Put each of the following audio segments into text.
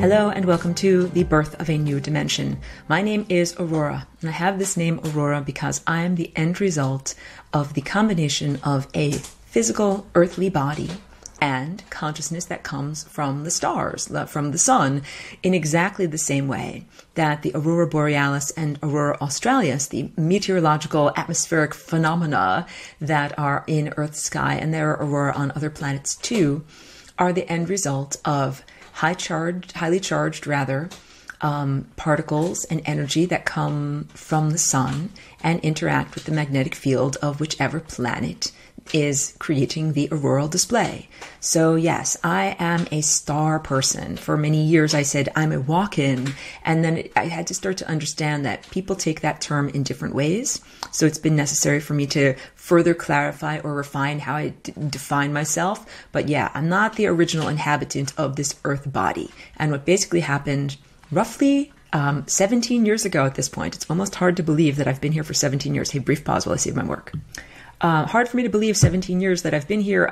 Hello and welcome to The Birth of a New Dimension. My name is Aurora, and I have this name Aurora because I am the end result of the combination of a physical earthly body and consciousness that comes from the stars, from the sun, in exactly the same way that the aurora borealis and aurora australis, the meteorological atmospheric phenomena that are in Earth's sky, and there are aurora on other planets too, are the end result of highly charged particles and energy that come from the sun and interact with the magnetic field of whichever planet is creating the auroral display. So yes, I am a star person. For many years I said I'm a walk-in, and then I had to start to understand that people take that term in different ways. So it's been necessary for me to further clarify or refine how I define myself. But yeah, I'm not the original inhabitant of this earth body. And what basically happened roughly 17 years ago at this point, it's almost hard to believe that I've been here for 17 years. Hey, brief pause while I save my work. Hard for me to believe 17 years that I've been here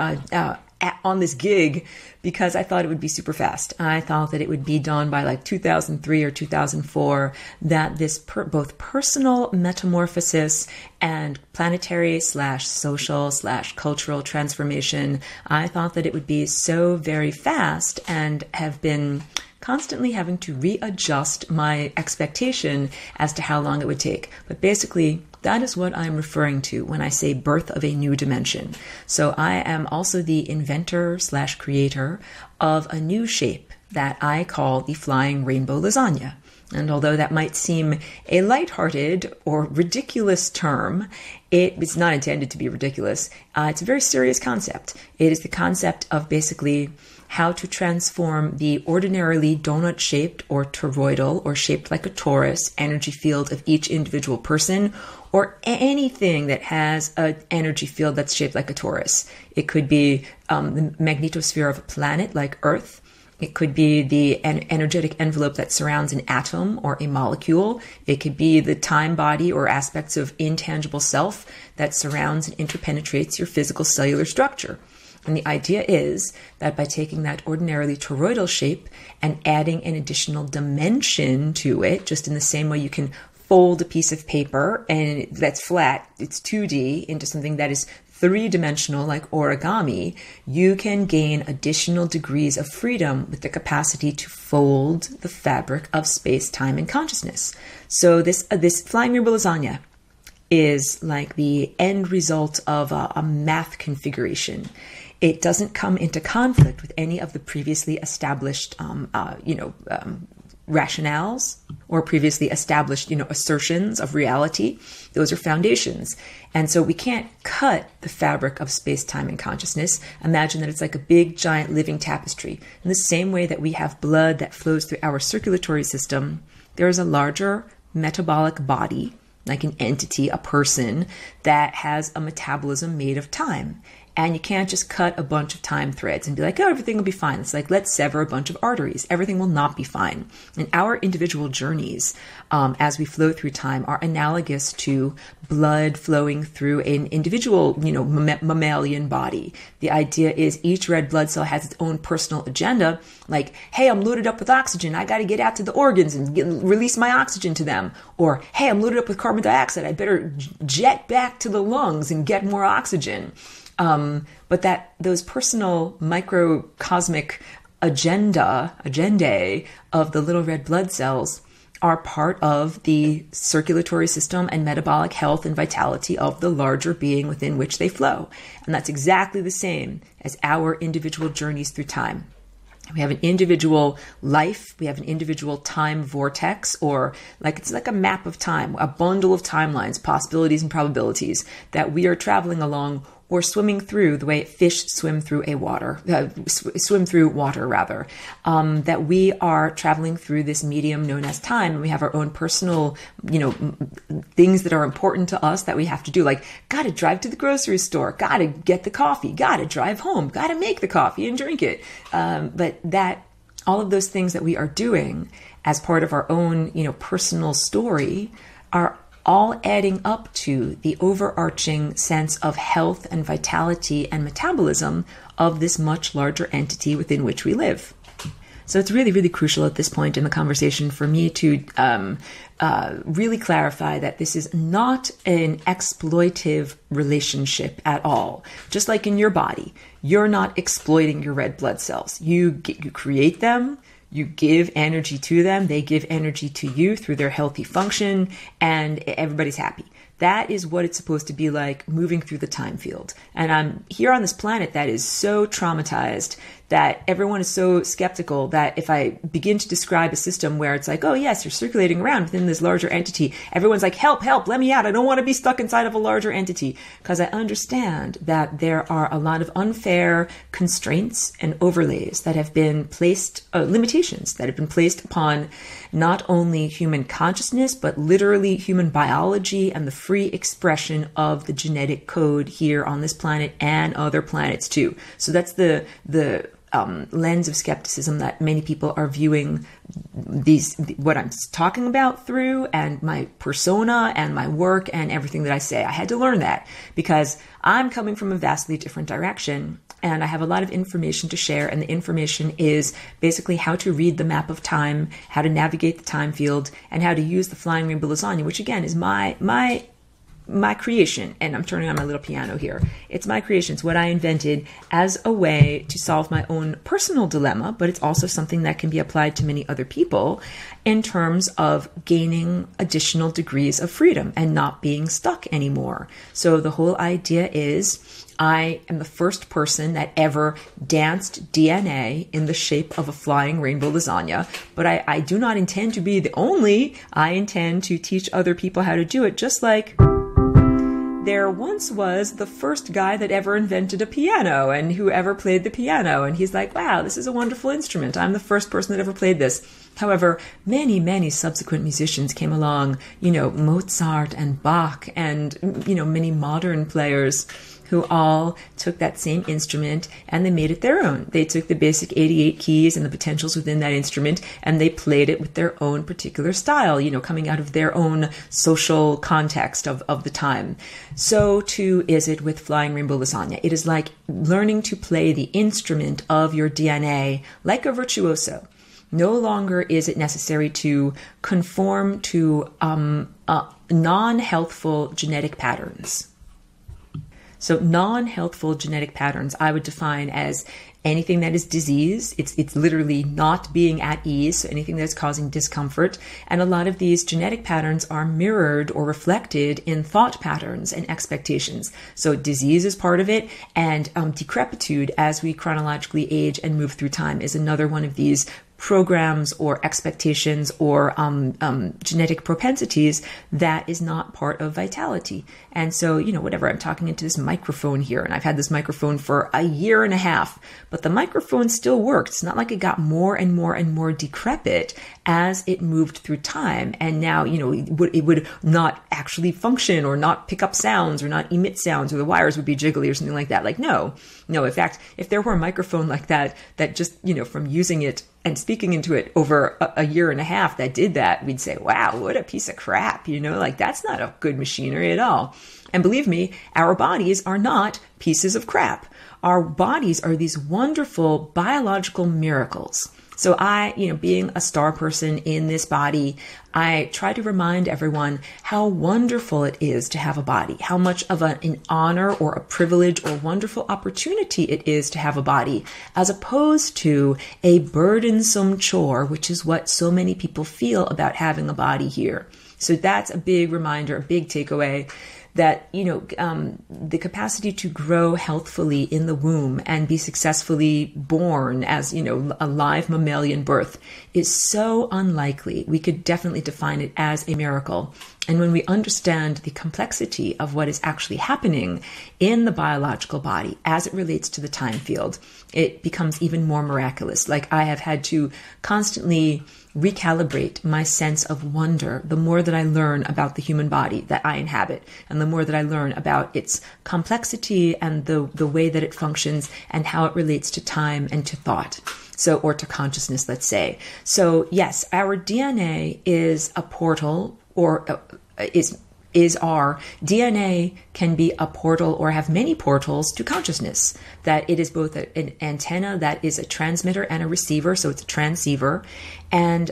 on this gig, because I thought it would be super fast. I thought that it would be done by like 2003 or 2004, that this both personal metamorphosis and planetary / social / cultural transformation, I thought that it would be so very fast, and have been constantly having to readjust my expectation as to how long it would take. But basically, that is what I'm referring to when I say birth of a new dimension. So I am also the inventor / creator of a new shape that I call the flying rainbow lasagna. And although that might seem a lighthearted or ridiculous term, it is not intended to be ridiculous. It's a very serious concept. It is the concept of basically how to transform the ordinarily donut-shaped or toroidal or shaped like a torus energy field of each individual person, or anything that has an energy field that's shaped like a torus. It could be the magnetosphere of a planet like Earth. It could be the energetic envelope that surrounds an atom or a molecule. It could be the time body or aspects of intangible self that surrounds and interpenetrates your physical cellular structure. And the idea is that by taking that ordinarily toroidal shape and adding an additional dimension to it, just in the same way you can fold a piece of paper and that's flat, it's 2D, into something that is three-dimensional like origami, you can gain additional degrees of freedom with the capacity to fold the fabric of space, time, and consciousness. So this flying rainbow lasagna is like the end result of a math configuration. It doesn't come into conflict with any of the previously established, rationales or previously established, assertions of reality. Those are foundations. And so we can't cut the fabric of space, time, and consciousness. Imagine that it's like a big, giant living tapestry. In the same way that we have blood that flows through our circulatory system, there is a larger metabolic body, like an entity, a person, that has a metabolism made of time. And you can't just cut a bunch of time threads and be like, oh, everything will be fine. It's like, let's sever a bunch of arteries. Everything will not be fine. And our individual journeys, as we flow through time, are analogous to blood flowing through an individual, mammalian body. The idea is each red blood cell has its own personal agenda. Like, hey, I'm loaded up with oxygen. I got to get out to the organs and release my oxygen to them. Or, hey, I'm loaded up with carbon dioxide. I better jet back to the lungs and get more oxygen. But that those personal microcosmic agendae of the little red blood cells are part of the circulatory system and metabolic health and vitality of the larger being within which they flow. And that's exactly the same as our individual journeys through time. We have an individual life, we have an individual time vortex, or it's like a map of time, a bundle of timelines, possibilities and probabilities that we are traveling along or swimming through the way fish swim through water, that we are traveling through this medium known as time. And we have our own personal, things that are important to us that we have to do, like got to drive to the grocery store, got to get the coffee, got to drive home, got to make the coffee and drink it. But that all of those things that we are doing as part of our own, personal story are all adding up to the overarching sense of health and vitality and metabolism of this much larger entity within which we live. So it's really, really crucial at this point in the conversation for me to really clarify that this is not an exploitive relationship at all. Just like in your body, you're not exploiting your red blood cells. You create them, you give energy to them, they give energy to you through their healthy function, and everybody's happy. That is what it's supposed to be like moving through the time field. And I'm here on this planet that is so traumatized that everyone is so skeptical that if I begin to describe a system where it's like, oh yes, you're circulating around within this larger entity, everyone's like, help, let me out. I don't want to be stuck inside of a larger entity. Because I understand that there are a lot of unfair constraints and overlays that have been placed, limitations that have been placed upon not only human consciousness, but literally human biology and the free expression of the genetic code here on this planet and other planets too. So that's the lens of skepticism that many people are viewing what I'm talking about through, and my persona and my work and everything that I say. I had to learn that because I'm coming from a vastly different direction, and I have a lot of information to share. And the information is basically how to read the map of time, how to navigate the time field, and how to use the flying rainbow lasagna, which again is my creation. And I'm turning on my little piano here. It's my creation. It's what I invented as a way to solve my own personal dilemma, but it's also something that can be applied to many other people in terms of gaining additional degrees of freedom and not being stuck anymore. So the whole idea is I am the first person that ever danced DNA in the shape of a flying rainbow lasagna, but I do not intend to be the only. I intend to teach other people how to do it, just like there once was the first guy that ever invented a piano and whoever played the piano. And he's like, wow, this is a wonderful instrument. I'm the first person that ever played this. However, many, many subsequent musicians came along, Mozart and Bach and, many modern players who all took that same instrument and they made it their own. They took the basic 88 keys and the potentials within that instrument and they played it with their own particular style, coming out of their own social context of the time. So too is it with flying rainbow lasagna. It is like learning to play the instrument of your DNA like a virtuoso. No longer is it necessary to conform to non-healthful genetic patterns. So non-healthful genetic patterns I would define as anything that is disease. It's literally not being at ease, so anything that's causing discomfort. And a lot of these genetic patterns are mirrored or reflected in thought patterns and expectations. So disease is part of it, and decrepitude as we chronologically age and move through time is another one of these programs or expectations or genetic propensities that is not part of vitality. And so, whatever, I'm talking into this microphone here, and I've had this microphone for a year and a half, but the microphone still worked. It's not like it got more and more and more decrepit as it moved through time. And now, it would not actually function or not pick up sounds or not emit sounds, or the wires would be jiggly or something like that. Like, no, in fact, if there were a microphone like that just, from using it and speaking into it over a year and a half that did that, we'd say, wow, what a piece of crap, that's not a good machinery at all. And believe me, our bodies are not pieces of crap. Our bodies are these wonderful biological miracles. So I, being a star person in this body, I try to remind everyone how wonderful it is to have a body, how much of an honor or a privilege or wonderful opportunity it is to have a body, as opposed to a burdensome chore, which is what so many people feel about having a body here. So that's a big reminder, a big takeaway, that, the capacity to grow healthfully in the womb and be successfully born as, a live mammalian birth is so unlikely. We could definitely define it as a miracle. And when we understand the complexity of what is actually happening in the biological body as it relates to the time field, it becomes even more miraculous. Like I have had to constantly recalibrate my sense of wonder the more that I learn about the human body that I inhabit, and the more that I learn about its complexity and the way that it functions and how it relates to time and to thought. So, or to consciousness, let's say. So yes, our DNA is a portal, or is is our DNA can be a portal or have many portals to consciousness, that it is both an antenna that is a transmitter and a receiver, so it's a transceiver. And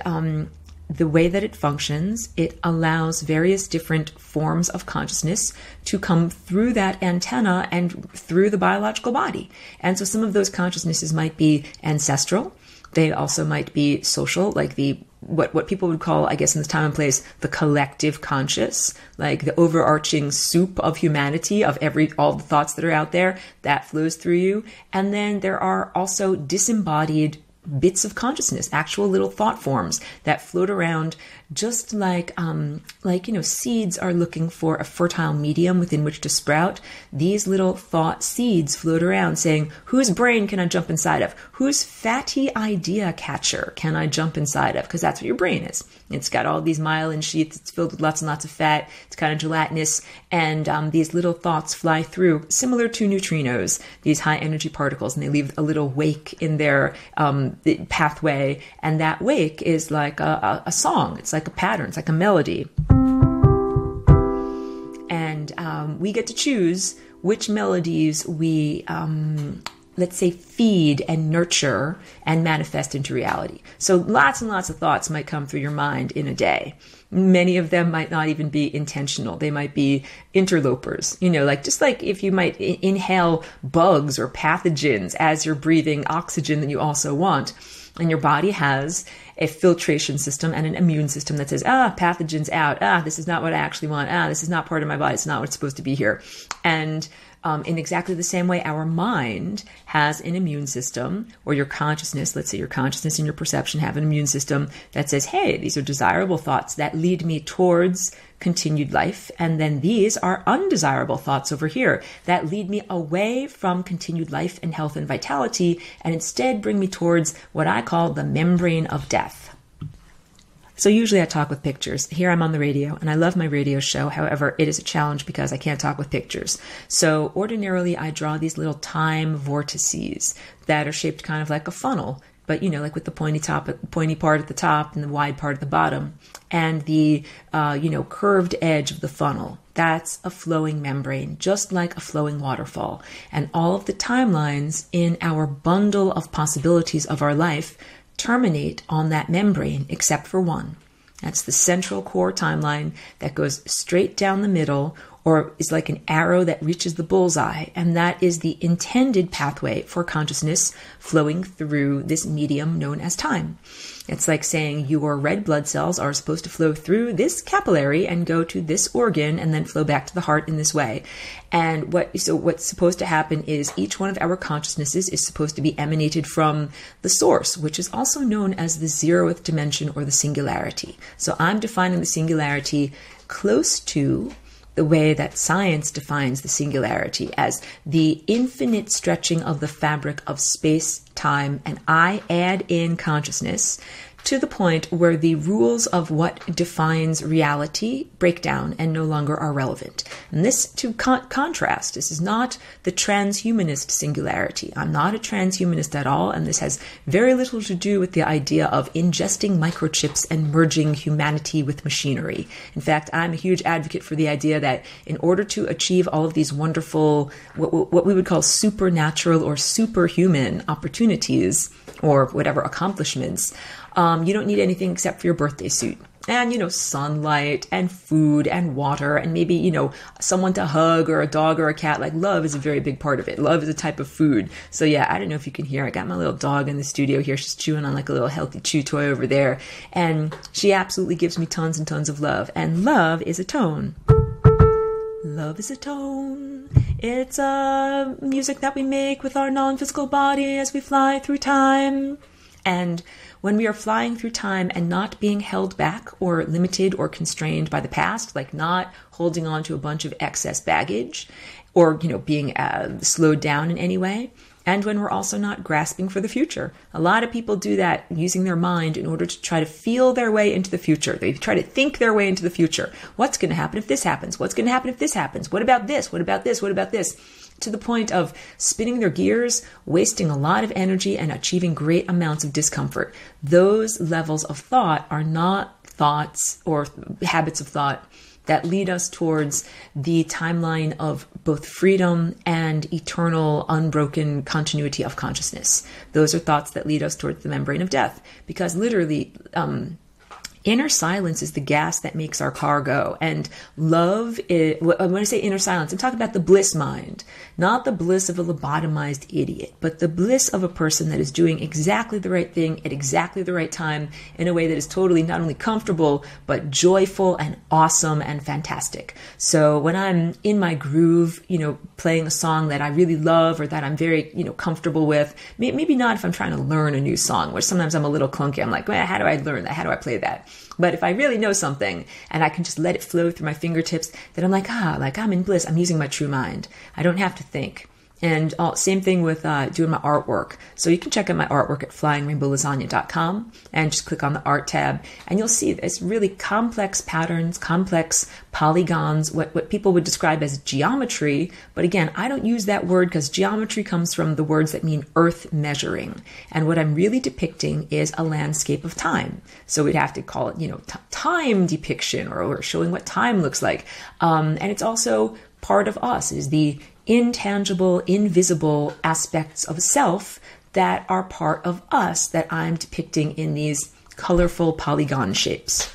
the way that it functions, it allows various different forms of consciousness to come through that antenna and through the biological body. And so some of those consciousnesses might be ancestral. They also might be social, like what people would call, I guess in this time and place, the collective conscious, like the overarching soup of humanity, of all the thoughts that are out there, that flows through you. And then there are also disembodied bits of consciousness, actual little thought forms that float around, just like seeds are looking for a fertile medium within which to sprout. These little thought seeds float around saying, whose brain can I jump inside of? Whose fatty idea catcher can I jump inside of? Because that's what your brain is. It's got all these myelin sheaths. It's filled with lots and lots of fat. It's kind of gelatinous. And these little thoughts fly through, similar to neutrinos, these high energy particles, and they leave a little wake in their pathway. And that wake is like a song. It's like a pattern. It's like a melody. And we get to choose which melodies we let's say, feed and nurture and manifest into reality. So lots and lots of thoughts might come through your mind in a day. Many of them might not even be intentional. They might be interlopers, just like if you might inhale bugs or pathogens as you're breathing oxygen that you also want. And your body has a filtration system and an immune system that says, pathogens out. This is not what I actually want. This is not part of my body. It's not what's supposed to be here. And in exactly the same way, our mind has an immune system, or your consciousness, let's say your consciousness and your perception have an immune system that says, hey, these are desirable thoughts that lead me towards continued life. And then these are undesirable thoughts over here that lead me away from continued life and health and vitality, and instead bring me towards what I call the membrane of death. So usually I talk with pictures. Here I'm on the radio, and I love my radio show. However, it is a challenge because I can't talk with pictures. So ordinarily I draw these little time vortices that are shaped kind of like a funnel, but like with the pointy part at the top and the wide part at the bottom, and the curved edge of the funnel. That's a flowing membrane, just like a flowing waterfall. And all of the timelines in our bundle of possibilities of our life terminate on that membrane, except for one. That's the central core timeline that goes straight down the middle, or is like an arrow that reaches the bullseye. And that is the intended pathway for consciousness flowing through this medium known as time. It's like saying your red blood cells are supposed to flow through this capillary and go to this organ and then flow back to the heart in this way. And what's supposed to happen is each one of our consciousnesses is supposed to be emanated from the source, which is also known as the zeroth dimension or the singularity. So I'm defining the singularity close to the way that science defines the singularity, as the infinite stretching of the fabric of space, time, and I add in consciousness to the point where the rules of what defines reality break down and no longer are relevant. And this, to contrast, this is not the transhumanist singularity. I'm not a transhumanist at all, and this has very little to do with the idea of ingesting microchips and merging humanity with machinery. In fact, I'm a huge advocate for the idea that in order to achieve all of these wonderful, what we would call supernatural or superhuman opportunities, or whatever accomplishments, you don't need anything except for your birthday suit and, sunlight and food and water and maybe, someone to hug or a dog or a cat. Like love is a very big part of it. Love is a type of food. So yeah, I don't know if you can hear, I got my little dog in the studio here. She's chewing on like a little healthy chew toy over there. And she absolutely gives me tons and tons of love. And love is a tone. Love is a tone. It's a music that we make with our non-physical body as we fly through time. And when we are flying through time and not being held back or limited or constrained by the past, like not holding on to a bunch of excess baggage or, being slowed down in any way, and when we're also not grasping for the future. A lot of people do that using their mind in order to try to feel their way into the future. They try to think their way into the future. What's going to happen if this happens? What's going to happen if this happens? What about this? What about this? What about this? To the point of spinning their gears, wasting a lot of energy, and achieving great amounts of discomfort. Those levels of thought are not thoughts or habits of thought that lead us towards the timeline of both freedom and eternal, unbroken continuity of consciousness. Those are thoughts that lead us towards the membrane of death, because literally, inner silence is the gas that makes our car go. And love is, when I say inner silence, I'm talking about the bliss mind, not the bliss of a lobotomized idiot, but the bliss of a person that is doing exactly the right thing at exactly the right time in a way that is totally not only comfortable, but joyful and awesome and fantastic. So when I'm in my groove, playing a song that I really love or that I'm very, comfortable with, maybe not if I'm trying to learn a new song, where sometimes I'm a little clunky. I'm like, well, how do I learn that? How do I play that? But if I really know something and I can just let it flow through my fingertips, then I'm like, I'm in bliss. I'm using my true mind. I don't have to think. And same thing with doing my artwork. So you can check out my artwork at flyingrainbowlasagna.com and just click on the art tab. And you'll see it's really complex patterns, complex polygons, what people would describe as geometry. But again, I don't use that word because geometry comes from the words that mean earth measuring. And what I'm really depicting is a landscape of time. So we'd have to call it, time depiction or showing what time looks like. And it's also part of us. It is the intangible, invisible aspects of self that are part of us that I'm depicting in these colorful polygon shapes.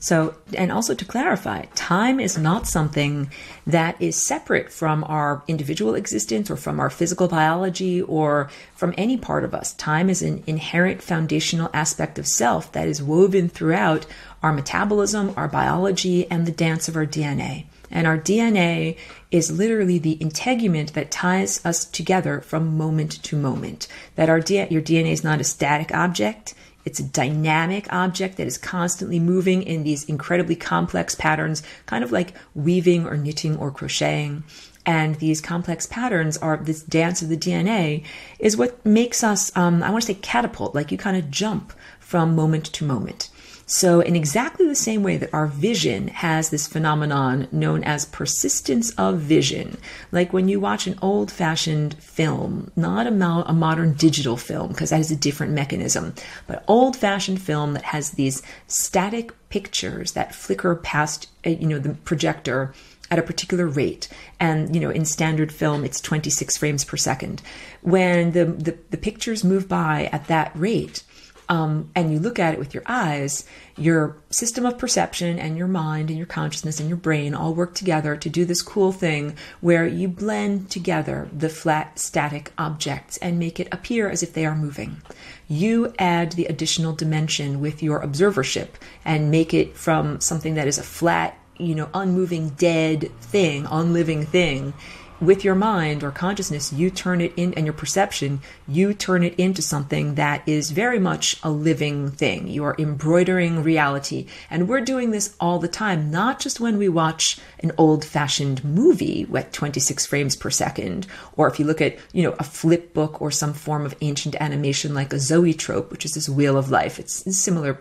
So, and also to clarify, time is not something that is separate from our individual existence or from our physical biology or from any part of us. Time is an inherent foundational aspect of self that is woven throughout our metabolism, our biology, and the dance of our DNA. And our DNA is literally the integument that ties us together from moment to moment. That your DNA is not a static object. It's a dynamic object that is constantly moving in these incredibly complex patterns, kind of like weaving or knitting or crocheting. And these complex patterns are this dance of the DNA is what makes us, I want to say catapult, like you kind of jump from moment to moment. So in exactly the same way that our vision has this phenomenon known as persistence of vision, like when you watch an old-fashioned film, not a modern digital film, because that is a different mechanism, but old-fashioned film that has these static pictures that flicker past, the projector at a particular rate. And, in standard film, it's 26 frames per second. When the pictures move by at that rate, and you look at it with your eyes, your system of perception and your mind and your consciousness and your brain all work together to do this cool thing where you blend together the flat static objects and make it appear as if they are moving. You add the additional dimension with your observership and make it from something that is a flat, unmoving, dead thing, unliving thing. With your mind or consciousness, you turn it in, and your perception, you turn it into something that is very much a living thing. You are embroidering reality. And we're doing this all the time, not just when we watch an old-fashioned movie at 26 frames per second, or if you look at, a flip book or some form of ancient animation like a zoetrope, which is this wheel of life. It's a similar,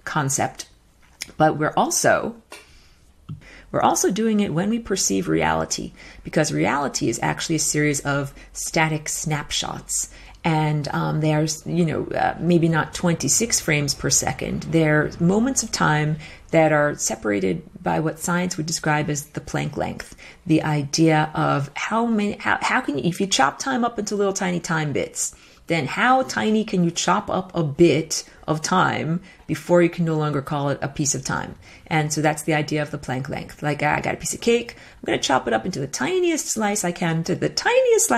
concept. But we're also doing it when we perceive reality, because reality is actually a series of static snapshots. And they are, maybe not 26 frames per second. They're moments of time that are separated by what science would describe as the Planck length. The idea of how can you, if you chop time up into little tiny time bits, then how tiny can you chop up a bit of time before you can no longer call it a piece of time? And so that's the idea of the Planck length. Like, I got a piece of cake, I'm going to chop it up into the tiniest slice I can, and the tiniest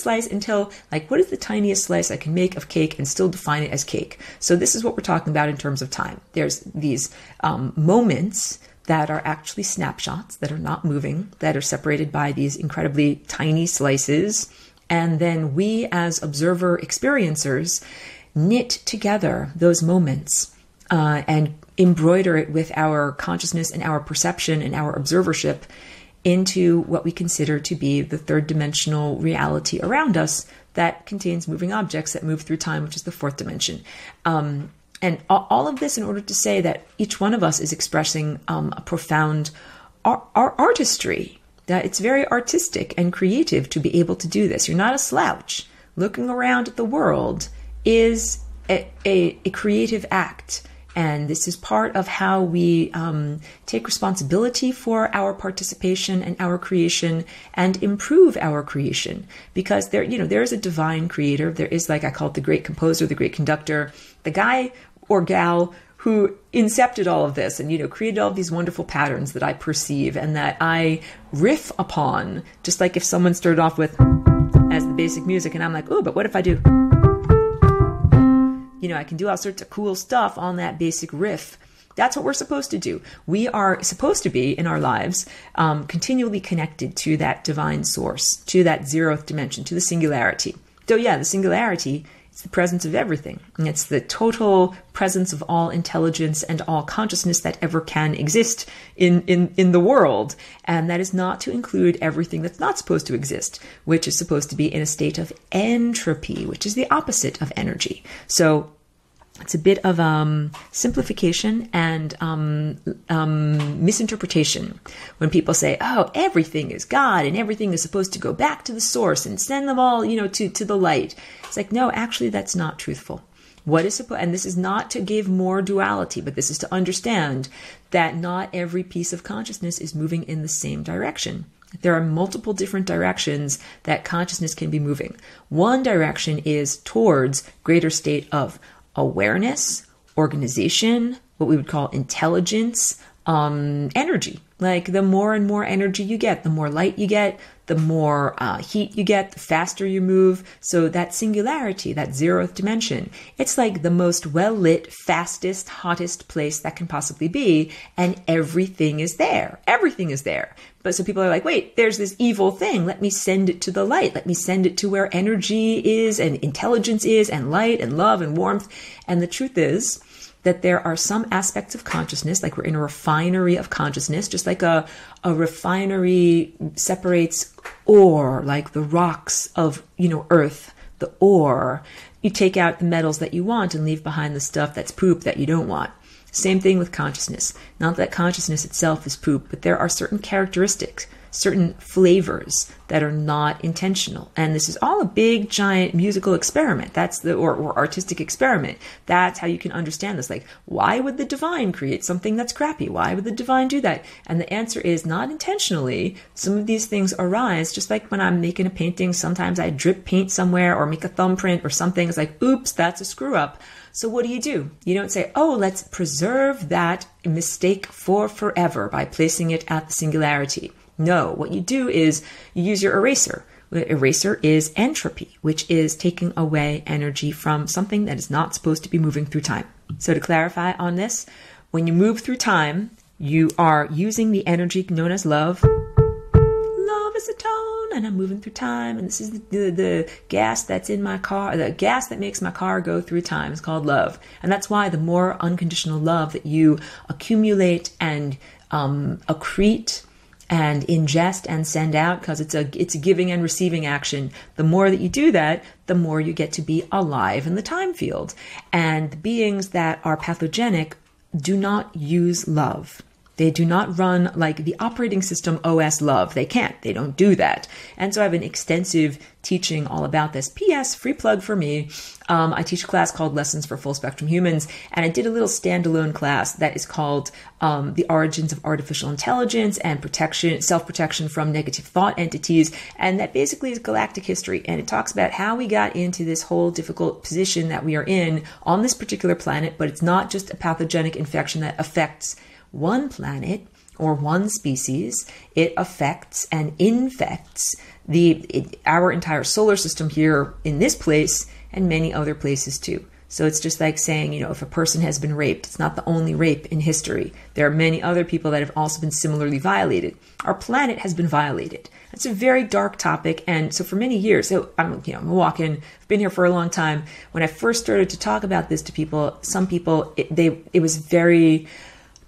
slice until, what is the tiniest slice I can make of cake and still define it as cake? So this is what we're talking about in terms of time. There's these moments that are actually snapshots, that are not moving, that are separated by these incredibly tiny slices. And then we as observer experiencers knit together those moments and embroider it with our consciousness and our perception and our observership into what we consider to be the third dimensional reality around us that contains moving objects that move through time, which is the fourth dimension. And all of this in order to say that each one of us is expressing a profound artistry. That it's very artistic and creative to be able to do this. You're not a slouch. Looking around at the world is a creative act. And this is part of how we take responsibility for our participation and our creation and improve our creation. Because there is a divine creator. There is, like I call it, the great composer, the great conductor, the guy or gal who incepted all of this and, created all of these wonderful patterns that I perceive and that I riff upon. Just like if someone started off with as the basic music and I'm like, oh, but what if I do? I can do all sorts of cool stuff on that basic riff. That's what we're supposed to do. We are supposed to be in our lives continually connected to that divine source, to that zeroth dimension, to the singularity. So yeah, the singularity, it's the presence of everything. And it's the total presence of all intelligence and all consciousness that ever can exist in the world. And that is not to include everything that's not supposed to exist, which is supposed to be in a state of entropy, which is the opposite of energy. So it's a bit of simplification and misinterpretation when people say, oh, everything is God and everything is supposed to go back to the source and send them all, to the light. It's like, no, actually, that's not truthful. And this is not to give more duality, but this is to understand that not every piece of consciousness is moving in the same direction. There are multiple different directions that consciousness can be moving. One direction is towards greater state of awareness, organization, what we would call intelligence, energy. Like the more and more energy you get, the more light you get, the more heat you get, the faster you move. So that singularity, that zeroth dimension, it's like the most well-lit, fastest, hottest place that can possibly be. And everything is there. Everything is there. But so people are like, wait, there's this evil thing. Let me send it to the light. Let me send it to where energy is and intelligence is and light and love and warmth. And the truth is that there are some aspects of consciousness, like we're in a refinery of consciousness, just like a refinery separates ore, like the rocks of, earth, the ore. You take out the metals that you want and leave behind the stuff that's poop that you don't want. Same thing with consciousness. Not that consciousness itself is poop, but there are certain characteristics, certain flavors that are not intentional. And this is all a big, giant musical experiment. That's or artistic experiment. That's how you can understand this. Like, why would the divine create something that's crappy? Why would the divine do that? And the answer is not intentionally. Some of these things arise, just like when I'm making a painting, sometimes I drip paint somewhere or make a thumbprint or something. It's like, oops, that's a screw up. So what do? You don't say, oh, let's preserve that mistake for forever by placing it at the singularity. No, what you do is you use your eraser. Eraser is entropy, which is taking away energy from something that is not supposed to be moving through time. So to clarify on this, when you move through time, you are using the energy known as love. Love is a tone, and I'm moving through time, and this is the gas that's in my car, the gas that makes my car go through time is called love. And that's why the more unconditional love that you accumulate and accrete and ingest and send out, because it's a giving and receiving action. The more that you do that, the more you get to be alive in the time field. And the beings that are pathogenic do not use love. They do not run like the operating system OS love. They can't. They don't do that. And so I have an extensive teaching all about this. P.S. Free plug for me. I teach a class called Lessons for Full Spectrum Humans, and I did a little standalone class that is called The Origins of Artificial Intelligence and Protection, Self-Protection from Negative Thought Entities. And that basically is galactic history. And it talks about how we got into this whole difficult position that we are in on this particular planet. But it's not just a pathogenic infection that affects one planet or one species. It affects and infects our entire solar system here in this place and many other places too. So it's just like saying, if a person has been raped, it's not the only rape in history. There are many other people that have also been similarly violated. Our planet has been violated. It's a very dark topic. And so for many years, so I'm walking, I've been here for a long time. When I first started to talk about this to people, some people, it was very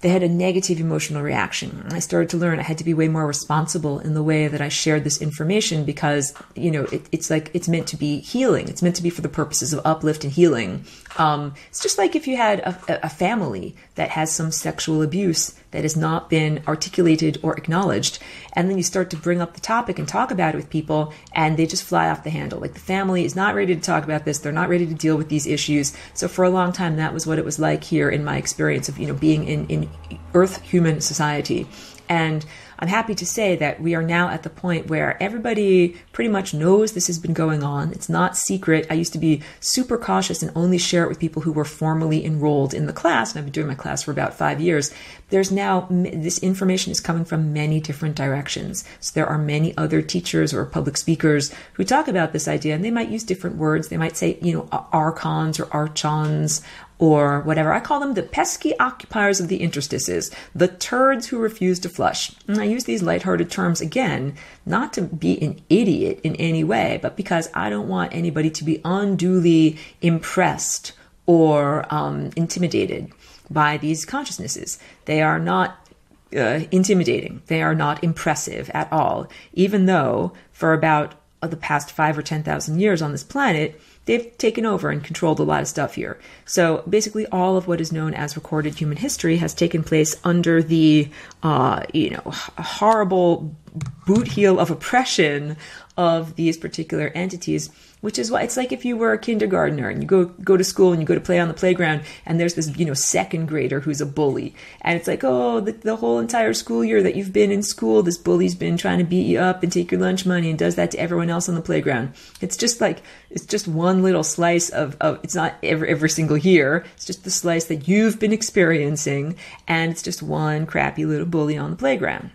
they had a negative emotional reaction. And I started to learn I had to be way more responsible in the way that I shared this information because, it's meant to be healing. It's meant to be for the purposes of uplift and healing. It's just like if you had a family that has some sexual abuse that has not been articulated or acknowledged, and then you start to bring up the topic and talk about it with people, and they just fly off the handle. Like the family is not ready to talk about this. They're not ready to deal with these issues. So for a long time, that was what it was like here in my experience of, being in Earth human society. And I'm happy to say that we are now at the point where everybody pretty much knows this has been going on. It's not secret. I used to be super cautious and only share it with people who were formally enrolled in the class. And I've been doing my class for about 5 years. There's now, this information is coming from many different directions. So there are many other teachers or public speakers who talk about this idea, and they might use different words. They might say, archons or archons, or whatever. I call them the pesky occupiers of the interstices, the turds who refuse to flush. And I use these lighthearted terms, again, not to be an idiot in any way, but because I don't want anybody to be unduly impressed or intimidated by these consciousnesses. They are not intimidating. They are not impressive at all, even though for about the past 5 or 10,000 years on this planet, they've taken over and controlled a lot of stuff here. So basically all of what is known as recorded human history has taken place under the, horrible boot heel of oppression of these particular entities, which is why it's like if you were a kindergartner and you go to school and you go to play on the playground and there's this, second grader who's a bully. And it's like, the whole entire school year that you've been in school, this bully's been trying to beat you up and take your lunch money and does that to everyone else on the playground. It's just one little slice of it's not every single year. It's just the slice that you've been experiencing. And it's just one crappy little bully on the playground.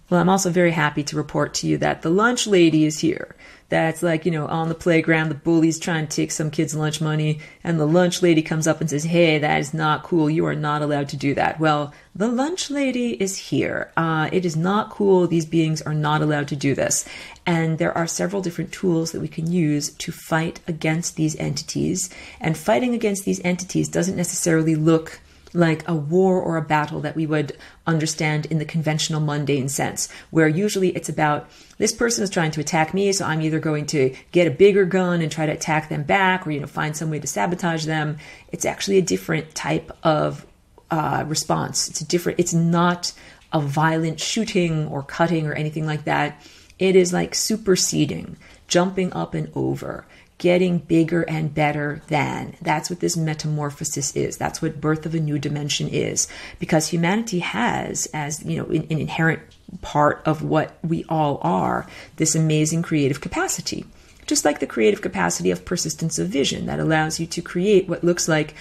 Well, I'm also very happy to report to you that the lunch lady is here. That's like, on the playground, the bully's trying to take some kid's lunch money, and the lunch lady comes up and says, hey, that is not cool. You are not allowed to do that. Well, the lunch lady is here. It is not cool. These beings are not allowed to do this. And there are several different tools that we can use to fight against these entities. And fighting against these entities doesn't necessarily look like a war or a battle that we would understand in the conventional mundane sense, where usually it's about this person is trying to attack me, so I'm either going to get a bigger gun and try to attack them back, or find some way to sabotage them. It's actually a different type of response. It's not a violent shooting or cutting or anything like that. It is like superseding, jumping up and over, getting bigger and better than. That's what this metamorphosis is. That's what birth of a new dimension is. Because humanity has, as an inherent part of what we all are, this amazing creative capacity. Just like the creative capacity of persistence of vision that allows you to create what looks like,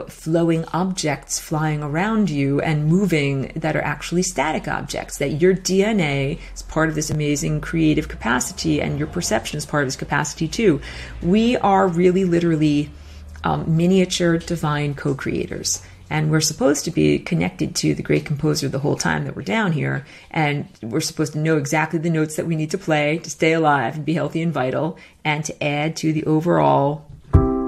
flowing objects flying around you and moving that are actually static objects, that your DNA is part of this amazing creative capacity and your perception is part of this capacity too. We are really literally miniature divine co-creators. And we're supposed to be connected to the great composer the whole time that we're down here. And we're supposed to know exactly the notes that we need to play to stay alive and be healthy and vital, and to add to the overall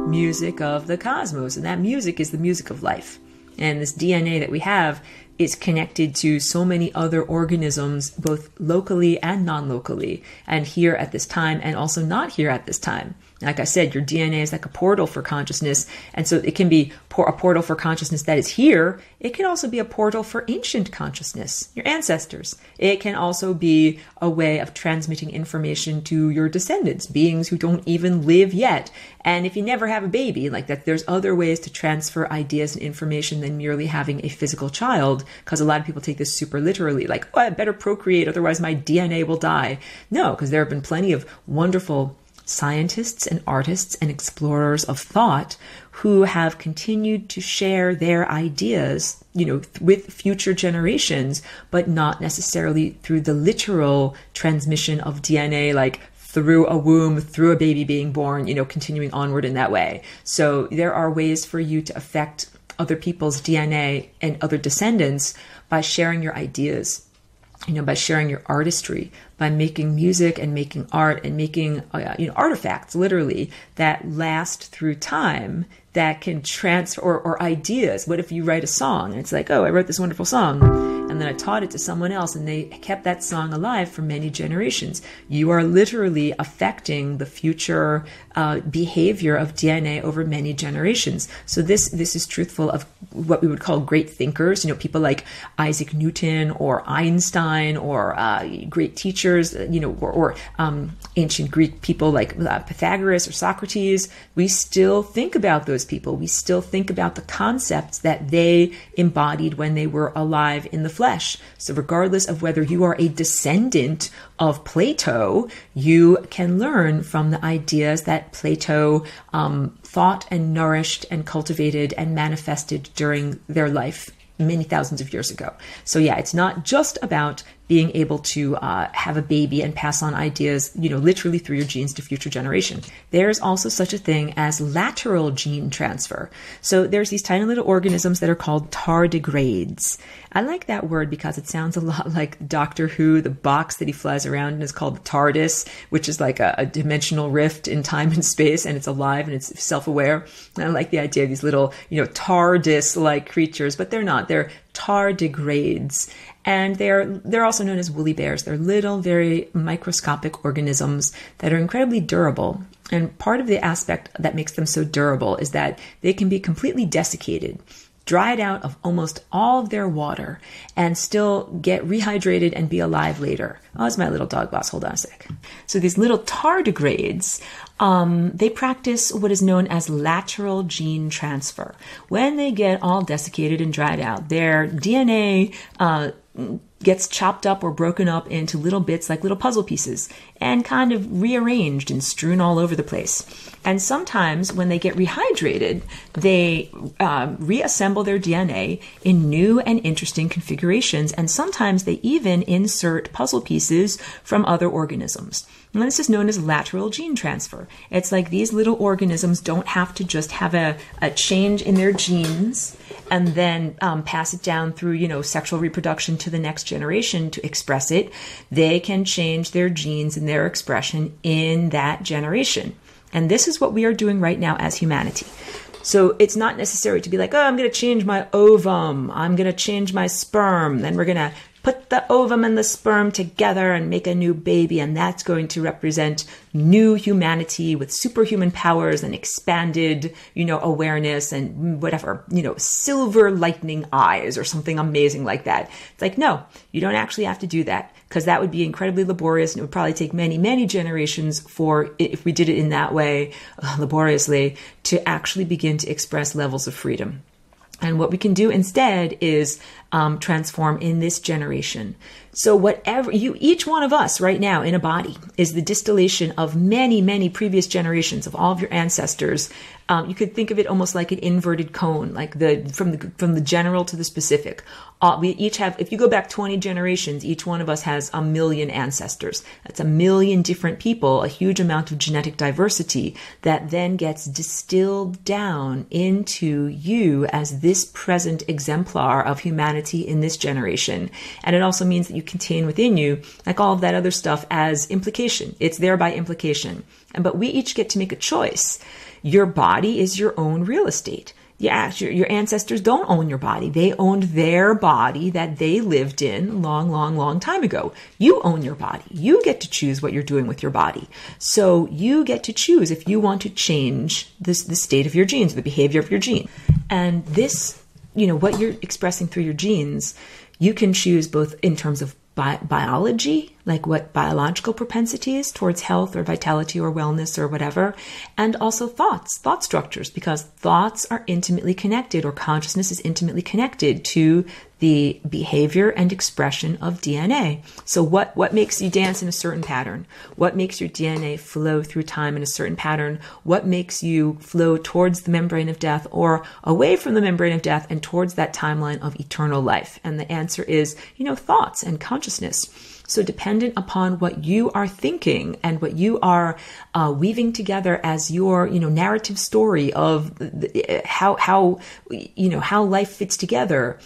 music of the cosmos. And that music is the music of life. And this DNA that we have is connected to so many other organisms, both locally and non-locally, and here at this time, and also not here at this time. Like I said, your DNA is like a portal for consciousness. And so it can be a portal for consciousness that is here. It can also be a portal for ancient consciousness, your ancestors. It can also be a way of transmitting information to your descendants, beings who don't even live yet. And if you never have a baby, like that, there's other ways to transfer ideas and information than merely having a physical child. Because a lot of people take this super literally, like, I better procreate, otherwise my DNA will die. No, because there have been plenty of wonderful scientists and artists and explorers of thought who have continued to share their ideas, with future generations, but not necessarily through the literal transmission of DNA, like through a womb, through a baby being born, continuing onward in that way. So there are ways for you to affect other people's DNA and other descendants by sharing your ideas, by sharing your artistry, by making music and making art and making, artifacts literally that last through time, that can transfer, or ideas. What if you write a song and it's like, oh, I wrote this wonderful song and then I taught it to someone else and they kept that song alive for many generations. You are literally affecting the future behavior of DNA over many generations. So this is truthful of what we would call great thinkers, people like Isaac Newton or Einstein, or great teachers, or ancient Greek people like Pythagoras or Socrates. We still think about those people. We still think about the concepts that they embodied when they were alive in the flesh. So regardless of whether you are a descendant of Plato, you can learn from the ideas that Plato thought and nourished and cultivated and manifested during their life many thousands of years ago. So yeah, it's not just about being able to have a baby and pass on ideas, literally through your genes to future generations. There's also such a thing as lateral gene transfer. So there's these tiny little organisms that are called tardigrades. I like that word because it sounds a lot like Doctor Who, the box that he flies around in is called the TARDIS, which is like a dimensional rift in time and space, and it's alive and it's self-aware. And I like the idea of these little, TARDIS-like creatures, but they're not. They're tardigrades. And they're also known as woolly bears. They're little, very microscopic organisms that are incredibly durable. And part of the aspect that makes them so durable is that they can be completely desiccated, dried out of almost all of their water, and still get rehydrated and be alive later. Oh, it's my little dog boss. Hold on a sec. So these little tardigrades, they practice what is known as lateral gene transfer. When they get all desiccated and dried out, their DNA gets chopped up or broken up into little bits, like little puzzle pieces, and kind of rearranged and strewn all over the place. And sometimes when they get rehydrated, they reassemble their DNA in new and interesting configurations. And sometimes they even insert puzzle pieces from other organisms. And this is known as lateral gene transfer. It's like these little organisms don't have to just have a change in their genes and then pass it down through, sexual reproduction to the next generation to express it. They can change their genes and their expression in that generation. And this is what we are doing right now as humanity. So it's not necessary to be like, oh, I'm going to change my ovum. I'm going to change my sperm. Then we're going to put the ovum and the sperm together and make a new baby. And that's going to represent new humanity with superhuman powers and expanded, awareness and whatever, silver lightning eyes or something amazing like that. It's like, no, you don't actually have to do that, because that would be incredibly laborious, and it would probably take many, many generations if we did it in that way, laboriously, to actually begin to express levels of freedom. And what we can do instead is transform in this generation. So whatever each one of us right now in a body is the distillation of many, many previous generations of all of your ancestors. You could think of it almost like an inverted cone, like from the general to the specific. We each have, if you go back 20 generations, each one of us has 1 million ancestors. That's 1 million different people, a huge amount of genetic diversity that then gets distilled down into you as this present exemplar of humanity in this generation. And it also means that you contain within you, like all of that other stuff, as implication. It's there by implication. But we each get to make a choice. Your body is your own real estate. Yeah, your ancestors don't own your body. They owned their body that they lived in long, long, long time ago. You own your body. You get to choose what you're doing with your body. So you get to choose if you want to change the state of your genes, the behavior of your gene. And this, what you're expressing through your genes, you can choose both in terms of biology, like what biological propensities towards health or vitality or wellness or whatever, and also thought structures, because thoughts are intimately connected, or consciousness is intimately connected to the behavior and expression of DNA. So what makes you dance in a certain pattern? What makes your DNA flow through time in a certain pattern? What makes you flow towards the membrane of death or away from the membrane of death and towards that timeline of eternal life? And the answer is, thoughts and consciousness. So dependent upon what you are thinking and what you are weaving together as your, narrative story of how life fits together,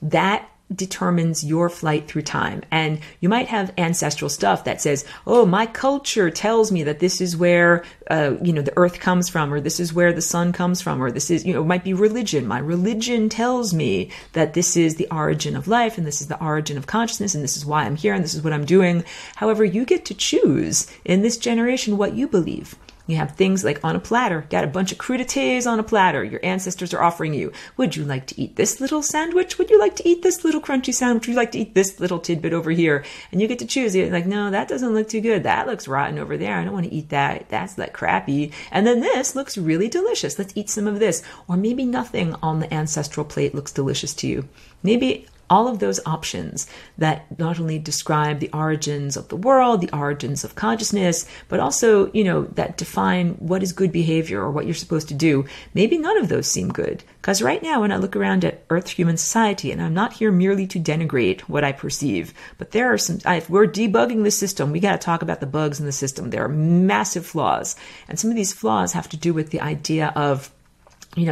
that determines your flight through time. And you might have ancestral stuff that says, oh, my culture tells me that this is where, the earth comes from, or this is where the sun comes from, or this is, it might be religion. My religion tells me that this is the origin of life, and this is the origin of consciousness, and this is why I'm here, and this is what I'm doing. However, you get to choose in this generation what you believe. You have things like on a platter, got a bunch of crudités on a platter. Your ancestors are offering you, would you like to eat this little sandwich? Would you like to eat this little crunchy sandwich? Would you like to eat this little tidbit over here? And you get to choose. You're like, no, that doesn't look too good. That looks rotten over there. I don't want to eat that. That's like crappy. And then this looks really delicious. Let's eat some of this. Or maybe nothing on the ancestral plate looks delicious to you. Maybe all of those options that not only describe the origins of the world, the origins of consciousness, but also, that define what is good behavior or what you're supposed to do. Maybe none of those seem good. Because right now, when I look around at Earth human society, and I'm not here merely to denigrate what I perceive, but there are if we're debugging the system, we got to talk about the bugs in the system. There are massive flaws. And some of these flaws have to do with the idea of,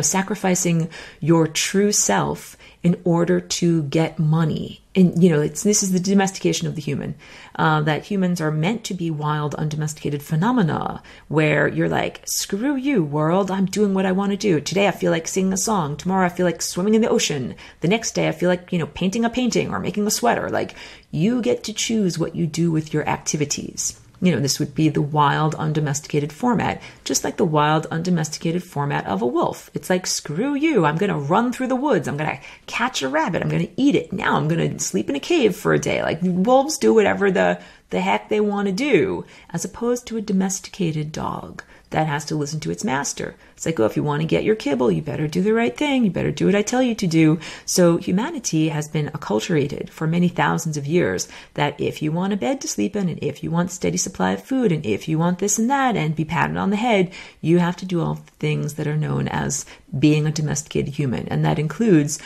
sacrificing your true self in order to get money. And, this is the domestication of the human, that humans are meant to be wild, undomesticated phenomena where you're like, screw you, world. I'm doing what I want to do. Today, I feel like singing a song. Tomorrow, I feel like swimming in the ocean. The next day, I feel like, painting a painting or making a sweater. Like, you get to choose what you do with your activities. This would be the wild, undomesticated format, just like the wild, undomesticated format of a wolf. It's like, screw you. I'm going to run through the woods. I'm going to catch a rabbit. I'm going to eat it. Now I'm going to sleep in a cave for a day. Like, wolves do whatever the heck they want to do, as opposed to a domesticated dog that has to listen to its master. It's like, oh, if you want to get your kibble, you better do the right thing. You better do what I tell you to do. So humanity has been acculturated for many thousands of years that if you want a bed to sleep in, and if you want steady supply of food, and if you want this and that, and be patted on the head, you have to do all the things that are known as being a domesticated human. And that includes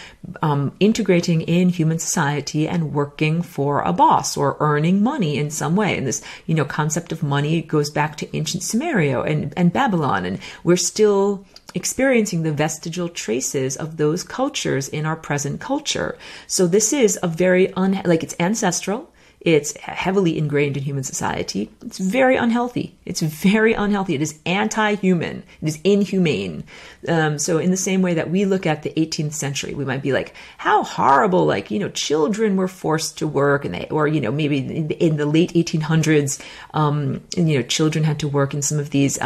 integrating in human society and working for a boss or earning money in some way. And this, concept of money goes back to ancient Sumeria and Babylon. And we're still experiencing the vestigial traces of those cultures in our present culture. So this is a very, it's ancestral. It's heavily ingrained in human society. It's very unhealthy. It's very unhealthy. It is anti-human. It is inhumane. So in the same way that we look at the 18th century, we might be like, how horrible, children were forced to work, and maybe in the late 1800s, children had to work in some of these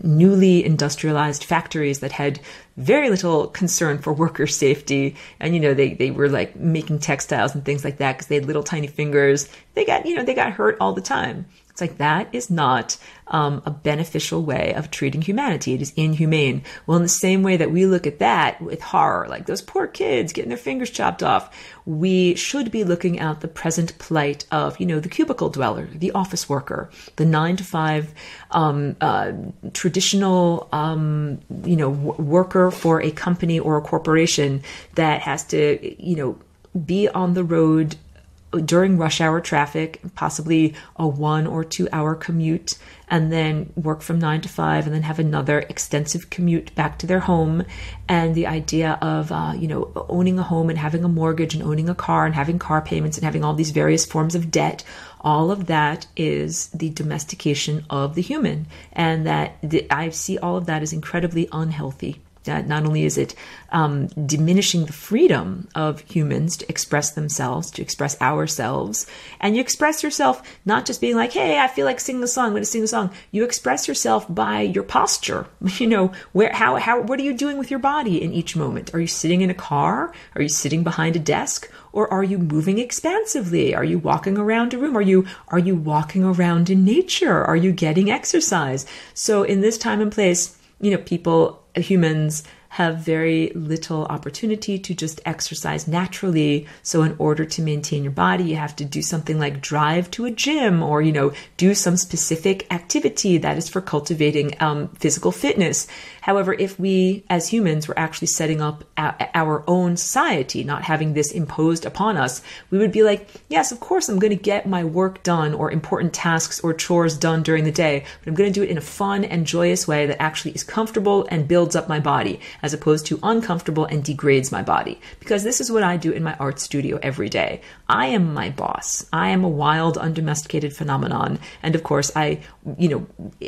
newly industrialized factories that had very little concern for worker safety. And, they were like making textiles and things like that because they had little tiny fingers. They got hurt all the time. It's like, that is not a beneficial way of treating humanity. It is inhumane. Well, in the same way that we look at that with horror, like those poor kids getting their fingers chopped off, we should be looking at the present plight of, the cubicle dweller, the office worker, the 9-to-5 traditional, worker for a company or a corporation that has to, be on the road during rush hour traffic, possibly a 1 or 2 hour commute, and then work from 9 to 5, and then have another extensive commute back to their home. And the idea of, owning a home and having a mortgage and owning a car and having car payments and having all these various forms of debt, all of that is the domestication of the human. And I see all of that as incredibly unhealthy. That not only is it diminishing the freedom of humans to express themselves, to express ourselves, and you express yourself not just being like, hey, I feel like singing a song, I'm going to sing a song. You express yourself by your posture. What are you doing with your body in each moment? Are you sitting in a car? Are you sitting behind a desk? Or are you moving expansively? Are you walking around a room? Are you walking around in nature? Are you getting exercise? So in this time and place, humans have very little opportunity to just exercise naturally. So in order to maintain your body, you have to do something like drive to a gym or, do some specific activity that is for cultivating physical fitness. However, if we as humans were actually setting up our own society, not having this imposed upon us, we would be like, yes, of course, I'm going to get my work done or important tasks or chores done during the day, but I'm going to do it in a fun and joyous way that actually is comfortable and builds up my body. as opposed to uncomfortable and degrades my body. Because this is what I do in my art studio every day. I am my boss. I am a wild, undomesticated phenomenon. And of course, I,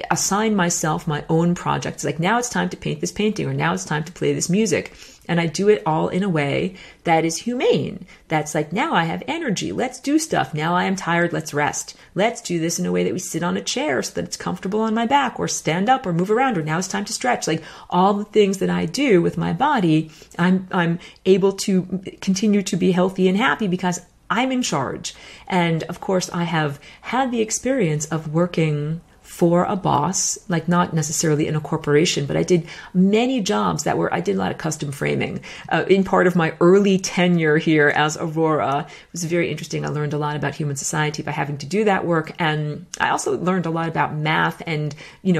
assign myself my own projects. Like, now it's time to paint this painting, or now it's time to play this music. And I do it all in a way that is humane. That's like, now I have energy. Let's do stuff. Now I am tired. Let's rest. Let's do this in a way that we sit on a chair so that it's comfortable on my back, or stand up or move around, or now it's time to stretch. Like, all the things that I do with my body, I'm able to continue to be healthy and happy because I'm in charge. And of course, I have had the experience of working for a boss, like not necessarily in a corporation, but I did many jobs I did a lot of custom framing. In part of my early tenure here as Aurora, it was very interesting. I learned a lot about human society by having to do that work. And I also learned a lot about math and,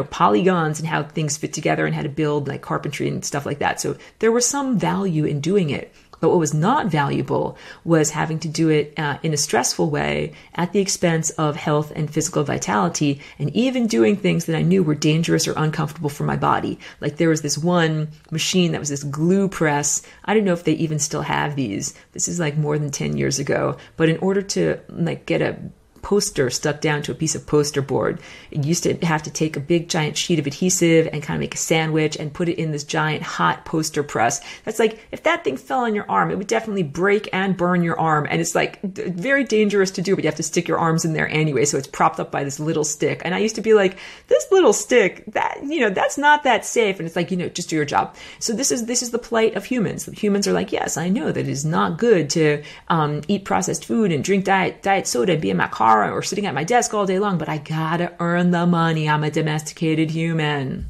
polygons and how things fit together and how to build like carpentry and stuff like that. So there was some value in doing it. But what was not valuable was having to do it in a stressful way at the expense of health and physical vitality, and even doing things that I knew were dangerous or uncomfortable for my body. Like, there was this one machine that was this glue press. I don't know if they even still have these. This is like more than 10 years ago. But in order to like get a poster stuck down to a piece of poster board, it used to have to take a big giant sheet of adhesive and kind of make a sandwich and put it in this giant hot poster press. That's like, if that thing fell on your arm, it would definitely break and burn your arm. And it's like very dangerous to do, but you have to stick your arms in there anyway. So it's propped up by this little stick. And I used to be like, this little stick, that's not that safe. And it's like, just do your job. So this is the plight of humans. Humans are like, yes, I know that it is not good to eat processed food and drink diet soda and be in my car or sitting at my desk all day long, but I gotta earn the money. I'm a domesticated human.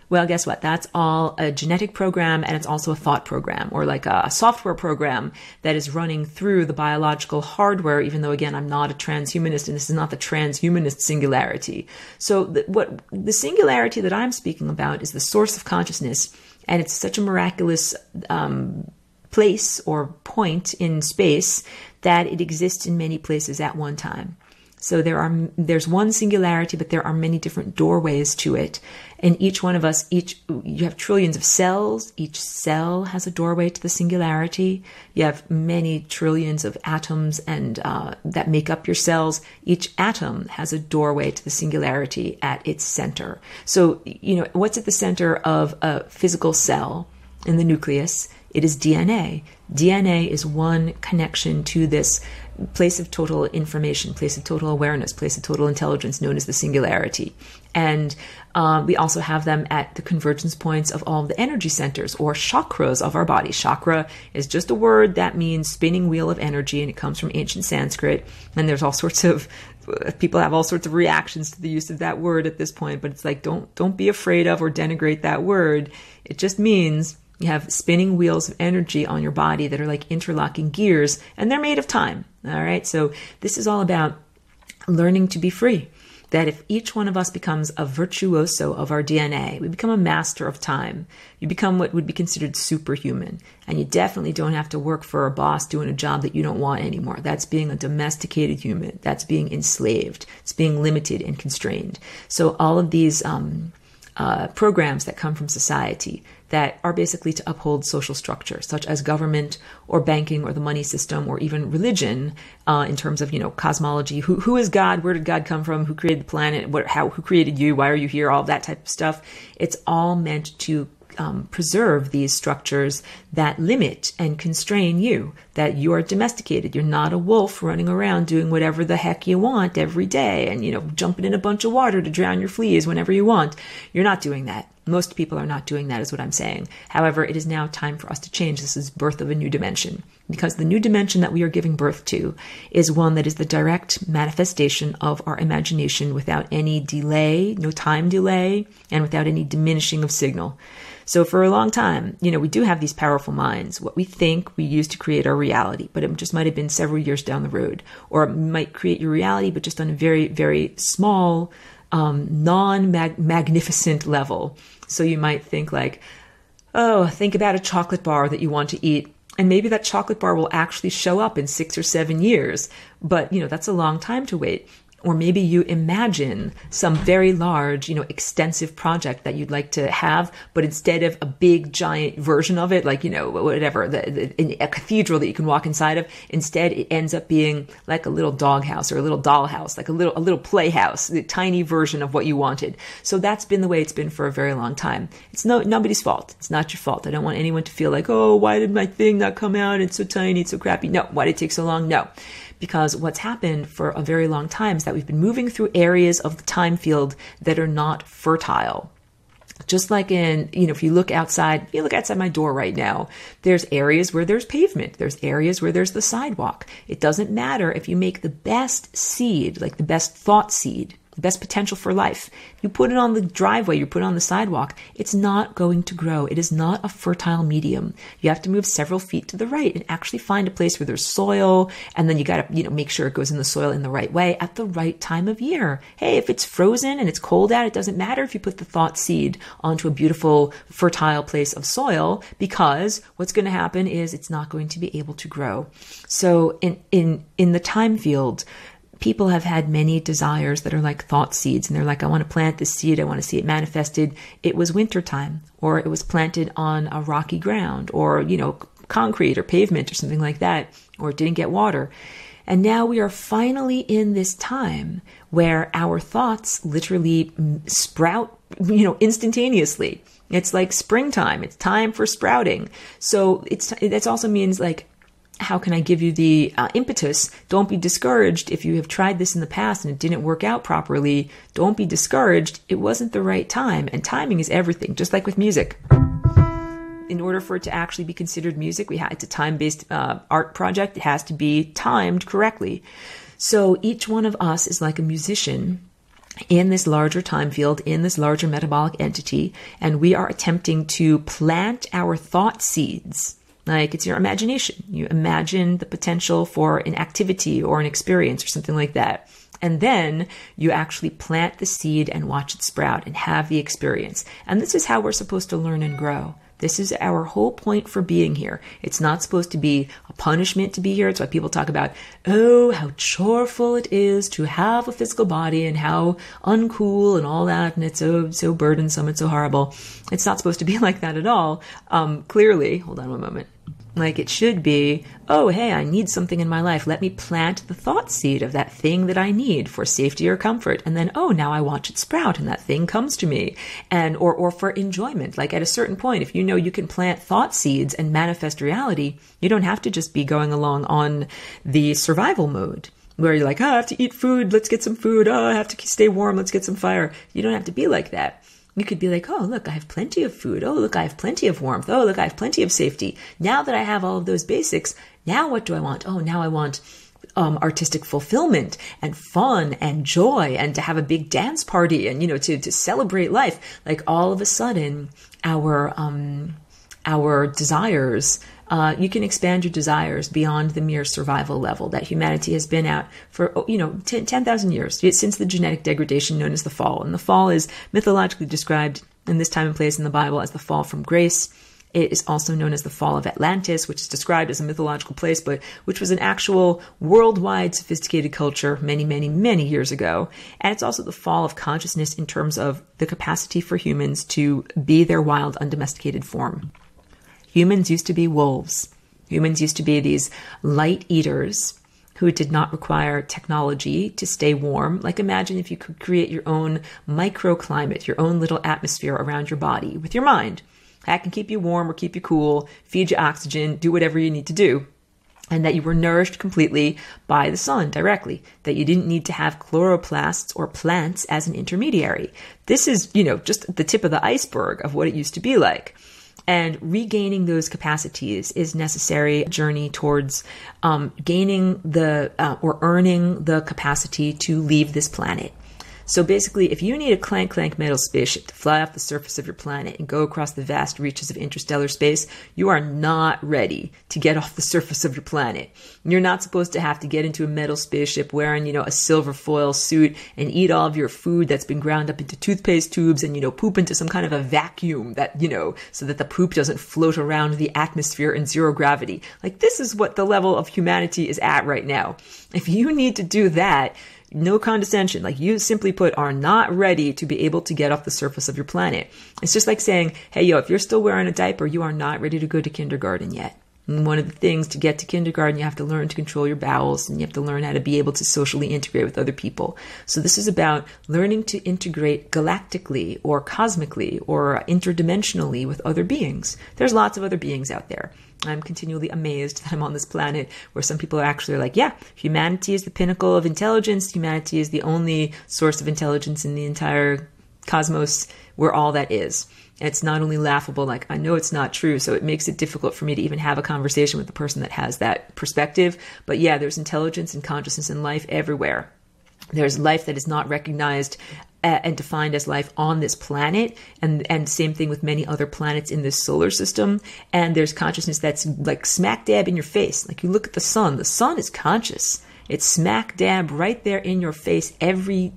Well, guess what? That's all a genetic program, and it's also a thought program, or like a software program that is running through the biological hardware, even though, again, I'm not a transhumanist, and this is not the transhumanist singularity. So the singularity that I'm speaking about is the source of consciousness, and it's such a miraculous place or point in space that it exists in many places at one time. So there's one singularity, but there are many different doorways to it. And each one of us, you have trillions of cells. Each cell has a doorway to the singularity. You have many trillions of atoms and that make up your cells. Each atom has a doorway to the singularity at its center. So, what's at the center of a physical cell in the nucleus? It is DNA. DNA is one connection to this place of total information, place of total awareness, place of total intelligence known as the singularity. And we also have them at the convergence points of all the energy centers or chakras of our body. Chakra is just a word that means spinning wheel of energy, and it comes from ancient Sanskrit. And there's all sorts of people have all sorts of reactions to the use of that word at this point, but it's like, don't be afraid of or denigrate that word. It just means you have spinning wheels of energy on your body that are like interlocking gears, and they're made of time. All right. So this is all about learning to be free. That if each one of us becomes a virtuoso of our DNA, we become a master of time. You become what would be considered superhuman. And you definitely don't have to work for a boss doing a job that you don't want anymore. That's being a domesticated human. That's being enslaved. It's being limited and constrained. So all of these programs that come from society that are basically to uphold social structure, such as government or banking or the money system or even religion, in terms of, cosmology. Who is God? Where did God come from? Who created the planet? Who created you? Why are you here? All that type of stuff. It's all meant to preserve these structures that limit and constrain you, that you are domesticated. You're not a wolf running around doing whatever the heck you want every day and, jumping in a bunch of water to drown your fleas whenever you want. You're not doing that. Most people are not doing that, is what I'm saying. However, it is now time for us to change. This is birth of a new dimension, because the new dimension that we are giving birth to is one that is the direct manifestation of our imagination without any delay, no time delay, and without any diminishing of signal. So for a long time, we do have these powerful minds. What we think we use to create our reality, but it just might have been several years down the road, or it might create your reality, but just on a very, very small, non-magnificent level. So you might think like, think about a chocolate bar that you want to eat. And maybe that chocolate bar will actually show up in 6 or 7 years. But, that's a long time to wait. Or maybe you imagine some very large, extensive project that you'd like to have, but instead of a big giant version of it, like, whatever, a cathedral that you can walk inside of, instead it ends up being like a little doghouse or a little dollhouse, like a little playhouse, the tiny version of what you wanted. So that's been the way it's been for a very long time. It's nobody's fault. It's not your fault. I don't want anyone to feel like, oh, why did my thing not come out? It's so tiny, it's so crappy. No. Why did it take so long? No. Because what's happened for a very long time is that we've been moving through areas of the time field that are not fertile. Just like if you look outside my door right now, there's areas where there's pavement. There's areas where there's the sidewalk. It doesn't matter if you make the best seed, like the best thought seed, the best potential for life. You put it on the driveway, you put it on the sidewalk, it's not going to grow. It is not a fertile medium. You have to move several feet to the right and actually find a place where there's soil, and then you got to, make sure it goes in the soil in the right way at the right time of year. Hey, if it's frozen and it's cold out, it doesn't matter if you put the thought seed onto a beautiful, fertile place of soil, because what's going to happen is it's not going to be able to grow. So in the time field, people have had many desires that are like thought seeds, and they're like, I want to plant this seed. I want to see it manifested. It was wintertime, or it was planted on a rocky ground, or, concrete or pavement or something like that, or it didn't get water. And now we are finally in this time where our thoughts literally sprout, instantaneously. It's like springtime. It's time for sprouting. So that also means, like, how can I give you the impetus? Don't be discouraged if you have tried this in the past and it didn't work out properly. Don't be discouraged. It wasn't the right time. And timing is everything, just like with music. In order for it to actually be considered music, it's a time-based art project. It has to be timed correctly. So each one of us is like a musician in this larger time field, in this larger metabolic entity, and we are attempting to plant our thought seeds. Like, it's your imagination. You imagine the potential for an activity or an experience or something like that. And then you actually plant the seed and watch it sprout and have the experience. And this is how we're supposed to learn and grow. This is our whole point for being here. It's not supposed to be a punishment to be here. It's why people talk about, oh, how choreful it is to have a physical body and how uncool and all that. And it's so burdensome. It's so horrible. It's not supposed to be like that at all. Clearly, hold on one moment. Like, it should be, oh, hey, I need something in my life. Let me plant the thought seed of that thing that I need for safety or comfort. And then, oh, now I watch it sprout and that thing comes to me. And, or for enjoyment. Like, at a certain point, if you know you can plant thought seeds and manifest reality, you don't have to just be going along on the survival mode, where you're like, oh, I have to eat food. Let's get some food. Oh, I have to stay warm. Let's get some fire. You don't have to be like that. You could be like, oh, look, I have plenty of food. Oh, look, I have plenty of warmth. Oh, look, I have plenty of safety. Now that I have all of those basics, now what do I want? Oh, now I want artistic fulfillment and fun and joy, and to have a big dance party and, to celebrate life. Like, all of a sudden, our desires, you can expand your desires beyond the mere survival level that humanity has been at for, 10,000 years, since the genetic degradation known as the fall. And the fall is mythologically described in this time and place in the Bible as the fall from grace. It is also known as the fall of Atlantis, which is described as a mythological place, but which was an actual worldwide sophisticated culture many, many, many years ago. And it's also the fall of consciousness in terms of the capacity for humans to be their wild, undomesticated form. Humans used to be wolves. Humans used to be these light eaters who did not require technology to stay warm. Like, imagine if you could create your own microclimate, your own little atmosphere around your body with your mind. That can keep you warm or keep you cool, feed you oxygen, do whatever you need to do. And that you were nourished completely by the sun directly, that you didn't need to have chloroplasts or plants as an intermediary. This is, just the tip of the iceberg of what it used to be like. And regaining those capacities is necessary journey towards gaining or earning the capacity to leave this planet. So basically, if you need a clank metal spaceship to fly off the surface of your planet and go across the vast reaches of interstellar space, you are not ready to get off the surface of your planet. You're not supposed to have to get into a metal spaceship wearing, a silver foil suit and eat all of your food that's been ground up into toothpaste tubes and, poop into some kind of a vacuum that, so that the poop doesn't float around the atmosphere in zero gravity. Like, this is what the level of humanity is at right now. If you need to do that, no condescension, like you simply put are not ready to be able to get off the surface of your planet. It's just like saying, hey, yo, if you're still wearing a diaper, you are not ready to go to kindergarten yet. And one of the things to get to kindergarten, you have to learn to control your bowels, and you have to learn how to be able to socially integrate with other people. So this is about learning to integrate galactically or cosmically or interdimensionally with other beings. There's lots of other beings out there. I'm continually amazed that I'm on this planet where some people are actually like, yeah, humanity is the pinnacle of intelligence. Humanity is the only source of intelligence in the entire cosmos. We're all that is. It's not only laughable, like I know it's not true, so it makes it difficult for me to even have a conversation with the person that has that perspective. But yeah, there's intelligence and consciousness in life everywhere. There's life that is not recognized and defined as life on this planet, and same thing with many other planets in this solar system. And there's consciousness that's like smack dab in your face. Like you look at the sun is conscious. It's smack dab right there in your face every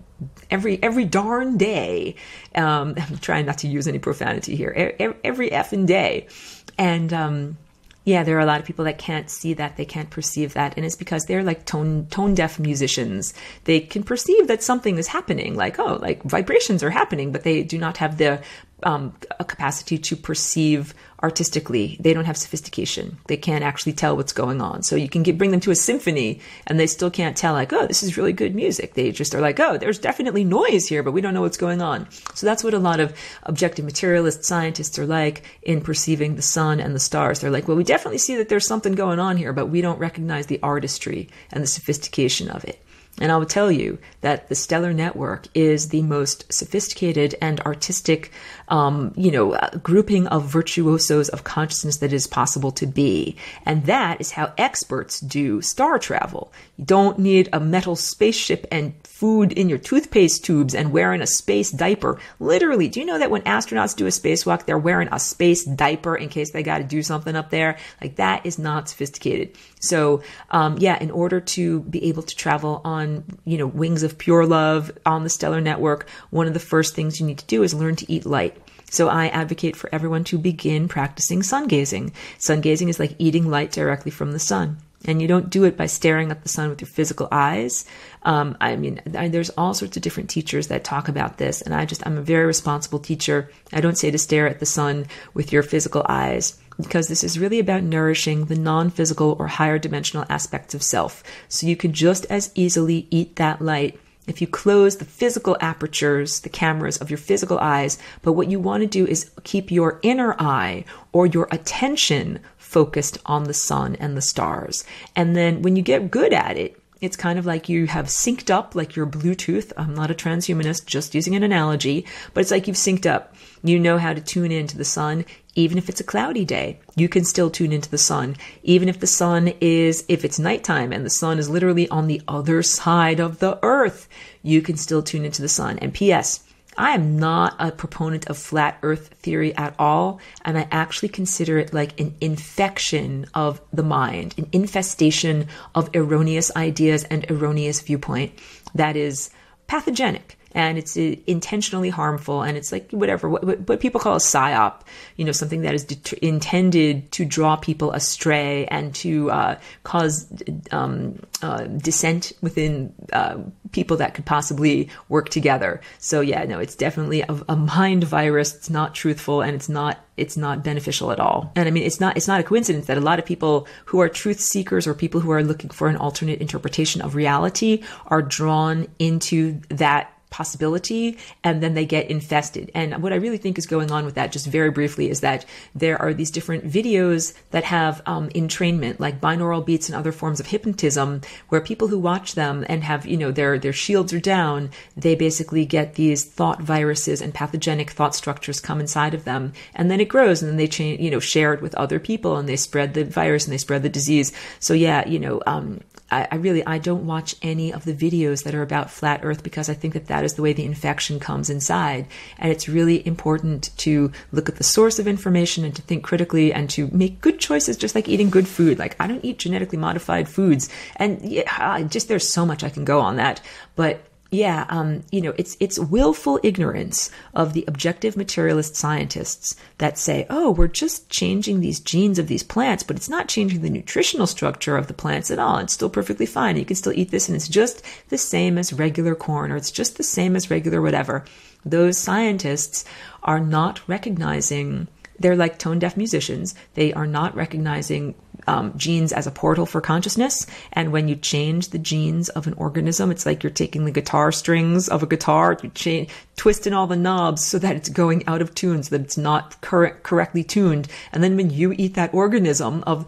darn day. I'm trying not to use any profanity here. Every effing day. And yeah, there are a lot of people that can't see that, they can't perceive that, and it's because they're like tone deaf musicians. They can perceive that something is happening, like vibrations are happening, but they do not have the a capacity to perceive artistically. They don't have sophistication. They can't actually tell what's going on. So you can bring them to a symphony and they still can't tell, like, oh, this is really good music. They just are like, oh, there's definitely noise here, but we don't know what's going on. So that's what a lot of objective materialist scientists are like in perceiving the sun and the stars. They're like, well, we definitely see that there's something going on here, but we don't recognize the artistry and the sophistication of it. And I will tell you that the stellar network is the most sophisticated and artistic, grouping of virtuosos of consciousness that is possible to be. And that is how experts do star travel. You don't need a metal spaceship and food in your toothpaste tubes and wearing a space diaper. Literally, do you know that when astronauts do a spacewalk, they're wearing a space diaper in case they got to do something up there? Like, that is not sophisticated. So, in order to be able to travel on, wings of pure love on the stellar network, one of the first things you need to do is learn to eat light. So I advocate for everyone to begin practicing sun gazing. Sun gazing is like eating light directly from the sun. And you don't do it by staring at the sun with your physical eyes. There's all sorts of different teachers that talk about this. And I'm a very responsible teacher. I don't say to stare at the sun with your physical eyes, because this is really about nourishing the non-physical or higher dimensional aspects of self. So you can just as easily eat that light if you close the physical apertures, the cameras of your physical eyes. But what you want to do is keep your inner eye or your attention focused on the sun and the stars. And then when you get good at it, it's kind of like you have synced up, like your Bluetooth. I'm not a transhumanist, just using an analogy, but it's like you've synced up. You know how to tune into the sun. Even if it's a cloudy day, you can still tune into the sun. Even if if it's nighttime and the sun is literally on the other side of the earth, you can still tune into the sun. And P.S., I am not a proponent of flat earth theory at all. And I actually consider it like an infection of the mind, an infestation of erroneous ideas and erroneous viewpoint that is pathogenic. And it's intentionally harmful, and it's like what people call a psyop, something that is intended to draw people astray and to cause dissent within people that could possibly work together. So yeah, no, it's definitely a mind virus. It's not truthful, and it's not beneficial at all. And I mean, it's not a coincidence that a lot of people who are truth seekers or people who are looking for an alternate interpretation of reality are drawn into that possibility, and then they get infested. And what I really think is going on with that, just very briefly, is that there are these different videos that have entrainment, like binaural beats and other forms of hypnotism, where people who watch them and have, their shields are down, they basically get these thought viruses and pathogenic thought structures come inside of them, and then it grows, and then they share it with other people, and they spread the virus and they spread the disease. So yeah, I don't watch any of the videos that are about flat earth, because I think that is the way the infection comes inside. And it's really important to look at the source of information and to think critically and to make good choices, just like eating good food. Like, I don't eat genetically modified foods. And there's so much I can go on that. But It's willful ignorance of the objective materialist scientists that say, oh, we're just changing these genes of these plants, but it's not changing the nutritional structure of the plants at all. It's still perfectly fine. You can still eat this, and it's just the same as regular corn, or it's just the same as regular whatever. Those scientists are not recognizing, they're like tone-deaf musicians. They are not recognizing genes as a portal for consciousness. And when you change the genes of an organism, it's like you're taking the guitar strings of a guitar, you twisting all the knobs so that it's going out of tune, so that it's not correctly tuned. And then when you eat that organism of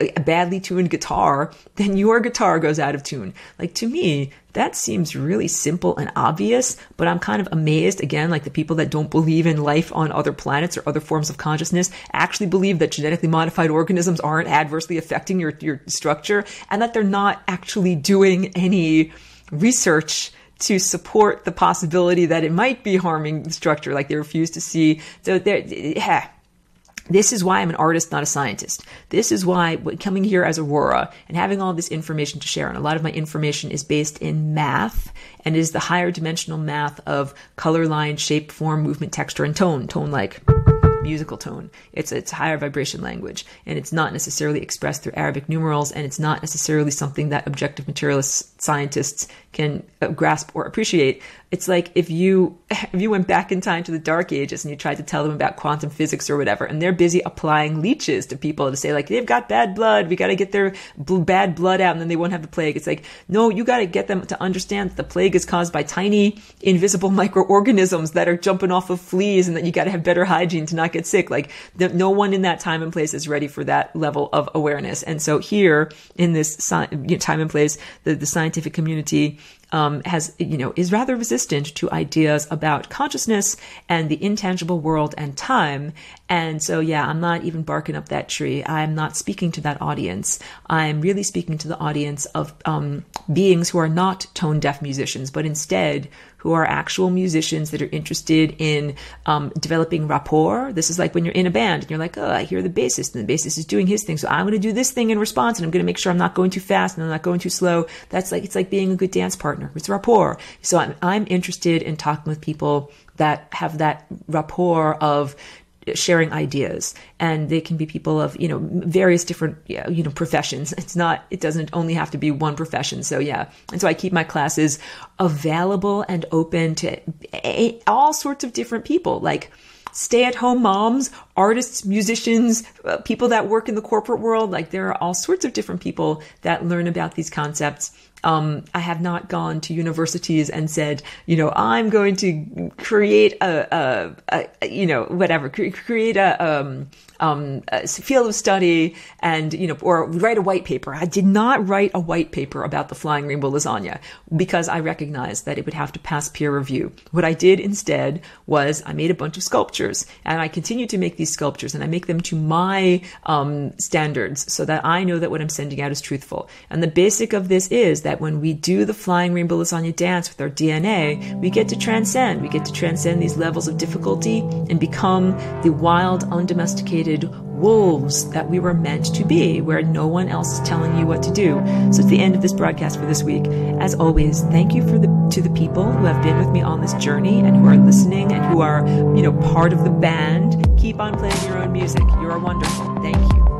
a badly tuned guitar, then your guitar goes out of tune. Like, to me, that seems really simple and obvious, but I'm kind of amazed, again, like the people that don't believe in life on other planets or other forms of consciousness actually believe that genetically modified organisms aren't adversely affecting your structure, and that they're not actually doing any research to support the possibility that it might be harming the structure. Like, they refuse to see. So this is why I'm an artist, not a scientist. This is why coming here as Aurora and having all this information to share, and a lot of my information is based in math, and is the higher dimensional math of color, line, shape, form, movement, texture, and tone. Tone like musical tone. It's higher vibration language, and it's not necessarily expressed through Arabic numerals, and it's not necessarily something that objective materialist scientists can grasp or appreciate. It's like if you went back in time to the Dark Ages and you tried to tell them about quantum physics or whatever, and they're busy applying leeches to people to say, like, they've got bad blood, we got to get their bad blood out and then they won't have the plague. It's like, no, you got to get them to understand that the plague is caused by tiny invisible microorganisms that are jumping off of fleas, and that you got to have better hygiene to not get sick. Like, no one in that time and place is ready for that level of awareness. And so here in this time and place, the scientific community is rather resistant to ideas about consciousness and the intangible world and time. And so, I'm not even barking up that tree. I'm not speaking to that audience. I'm really speaking to the audience of beings who are not tone-deaf musicians, but instead who are actual musicians that are interested in developing rapport. This is like when you're in a band and you're like, oh, I hear the bassist, and the bassist is doing his thing, so I'm going to do this thing in response, and I'm going to make sure I'm not going too fast and I'm not going too slow. It's like being a good dance partner. It's rapport. So I'm interested in talking with people that have that rapport of sharing ideas, and they can be people of various different professions. It doesn't only have to be one profession. So and so I keep my classes available and open to all sorts of different people, like stay-at-home moms, artists, musicians, people that work in the corporate world. Like, there are all sorts of different people that learn about these concepts. I have not gone to universities and said, I'm going to create a field of study and, or write a white paper. I did not write a white paper about the flying rainbow lasagna because I recognized that it would have to pass peer review. What I did instead was I made a bunch of sculptures, and I continue to make these sculptures, and I make them to my standards so that I know that what I'm sending out is truthful. And the basic of this is that when we do the flying rainbow lasagna dance with our DNA, we get to transcend. We get to transcend these levels of difficulty and become the wild, undomesticated wolves that we were meant to be, where no one else is telling you what to do. So it's the end of this broadcast for this week. As always, thank you to the people who have been with me on this journey and who are listening and who are, part of the band. Keep on playing your own music. You are wonderful. Thank you.